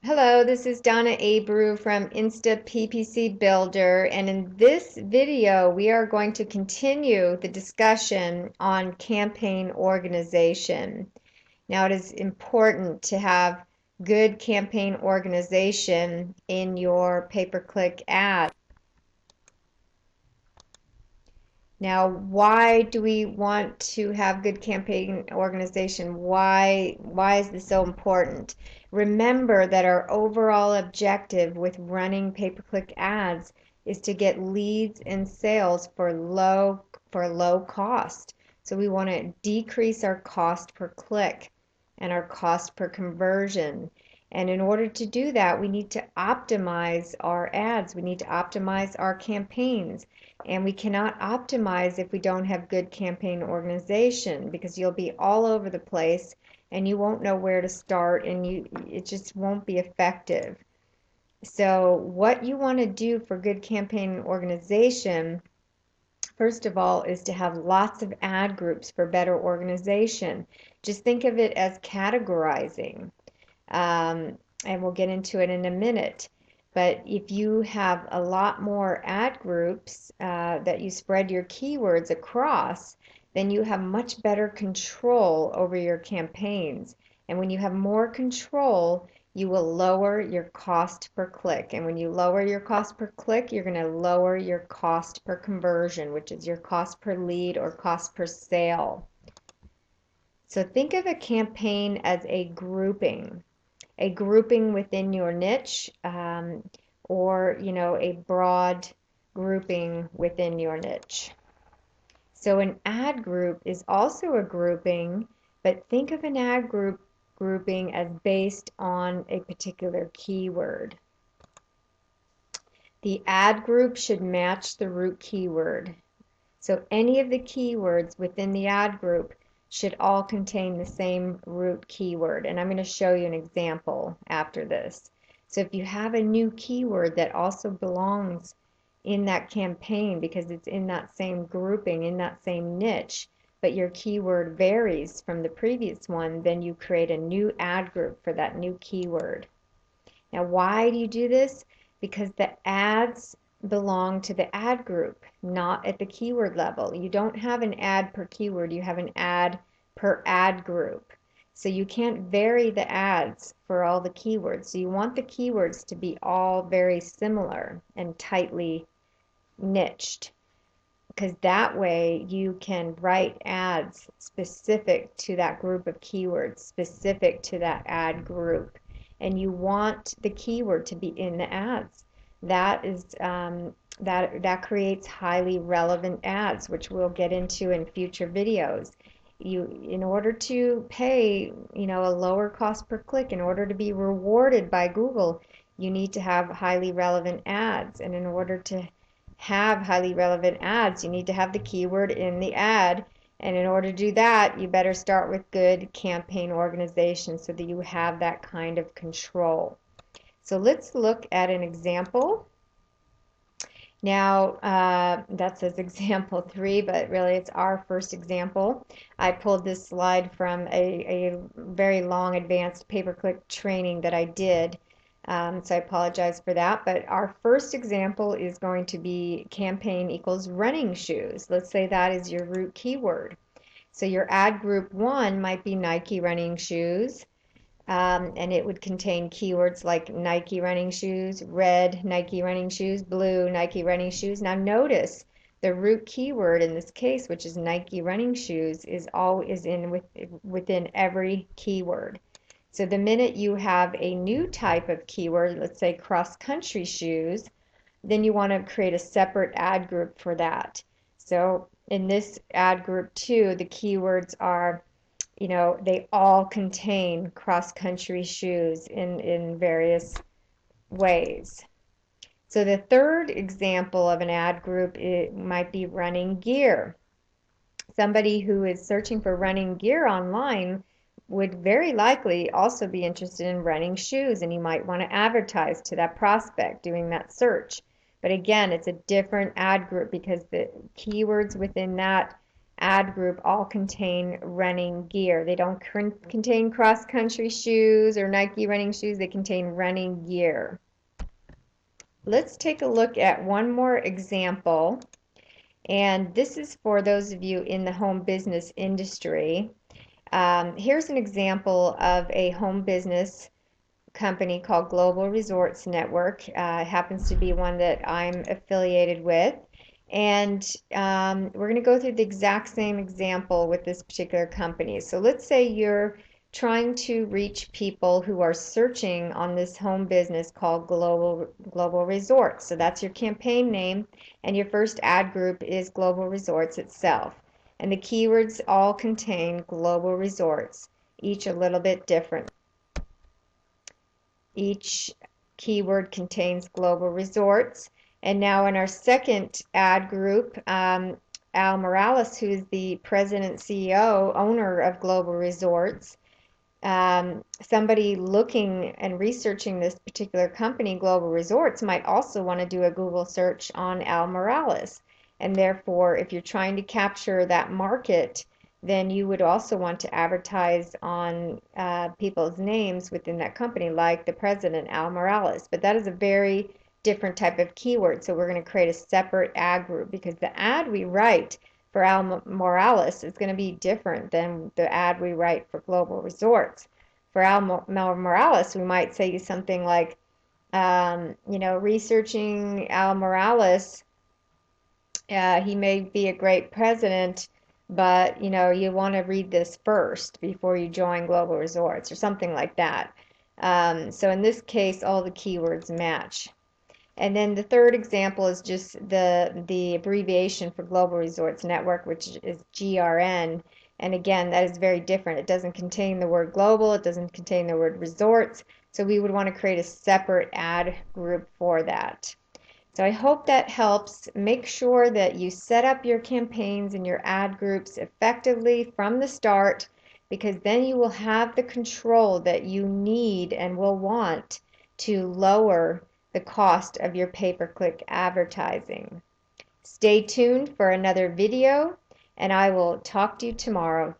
Hello, this is Donna Abreu from Insta PPC Builder, and in this video we are going to continue the discussion on campaign organization. Now it is important to have good campaign organization in your pay-per-click ad. Now, why do we want to have good campaign organization? Why is this so important? Remember that our overall objective with running pay-per-click ads is to get leads and sales for low cost. So we want to decrease our cost per click and our cost per conversion. And in order to do that, we need to optimize our ads. We need to optimize our campaigns. And we cannot optimize if we don't have good campaign organization, because you'll be all over the place and you won't know where to start, and it just won't be effective. So what you want to do for good campaign organization, first of all, is to have lots of ad groups for better organization. Just think of it as categorizing. And we'll get into it in a minute. But if you have a lot more ad groups that you spread your keywords across, then you have much better control over your campaigns. And when you have more control, you will lower your cost per click. And when you lower your cost per click, you're going to lower your cost per conversion, which is your cost per lead or cost per sale. So think of a campaign as a grouping within your niche, or a broad grouping within your niche. So an ad group is also a grouping, but think of an ad grouping as based on a particular keyword. The ad group should match the root keyword. So any of the keywords within the ad group should all contain the same root keyword. And I'm going to show you an example after this. So if you have a new keyword that also belongs in that campaign because it's in that same grouping, in that same niche, but your keyword varies from the previous one, then you create a new ad group for that new keyword. Now, why do you do this? Because the ads belong to the ad group, not at the keyword level. You don't have an ad per keyword, you have an ad per ad group. So you can't vary the ads for all the keywords. So you want the keywords to be all very similar and tightly niched, because that way you can write ads specific to that group of keywords, specific to that ad group. And you want the keyword to be in the ads. That is that creates highly relevant ads, which we'll get into in future videos. In order to pay, a lower cost per click, in order to be rewarded by Google, you need to have highly relevant ads. And in order to have highly relevant ads, you need to have the keyword in the ad. And in order to do that, you better start with good campaign organization so that you have that kind of control. So let's look at an example. Now, that says example 3, but really it's our first example. I pulled this slide from a very long advanced pay-per-click training that I did, so I apologize for that. But our first example is going to be campaign equals running shoes. Let's say that is your root keyword. So your ad group 1 might be Nike running shoes. And it would contain keywords like Nike running shoes, red Nike running shoes, blue Nike running shoes. Now notice the root keyword in this case, which is Nike running shoes, is within every keyword. So the minute you have a new type of keyword, let's say cross-country shoes, then you want to create a separate ad group for that. So in this ad group 2, the keywords are, they all contain cross-country shoes in various ways. So the third example of an ad group, it might be running gear. Somebody who is searching for running gear online would very likely also be interested in running shoes, and you might want to advertise to that prospect doing that search. But again, it's a different ad group because the keywords within that ad group all contain running gear. They don't contain cross-country shoes or Nike running shoes. They contain running gear. Let's take a look at one more example. And this is for those of you in the home business industry. Here's an example of a home business company called Global Resorts Network. It happens to be one that I'm affiliated with. And we're going to go through the exact same example with this particular company. So let's say you're trying to reach people who are searching on this home business called Global Resorts. So that's your campaign name, and your first ad group is Global Resorts itself. And the keywords all contain Global Resorts, each a little bit different. Each keyword contains Global Resorts. And now in our second ad group, Al Morales, who is the president, CEO, owner of Global Resorts, somebody looking and researching this particular company, Global Resorts, might also want to do a Google search on Al Morales. And therefore, if you're trying to capture that market, then you would also want to advertise on people's names within that company, like the president, Al Morales. But that is a very different type of keyword. So we're going to create a separate ad group, because the ad we write for Al Morales is going to be different than the ad we write for Global Resorts. For Al Morales, we might say something like, researching Al Morales, he may be a great president, but you want to read this first before you join Global Resorts, or something like that. So in this case, all the keywords match. And then the third example is just the abbreviation for Global Resorts Network, which is GRN. And again, that is very different. It doesn't contain the word global. It doesn't contain the word resorts. So we would want to create a separate ad group for that. So I hope that helps. Make sure that you set up your campaigns and your ad groups effectively from the start, because then you will have the control that you need and will want to lower the cost of your pay-per-click advertising. Stay tuned for another video, and I will talk to you tomorrow.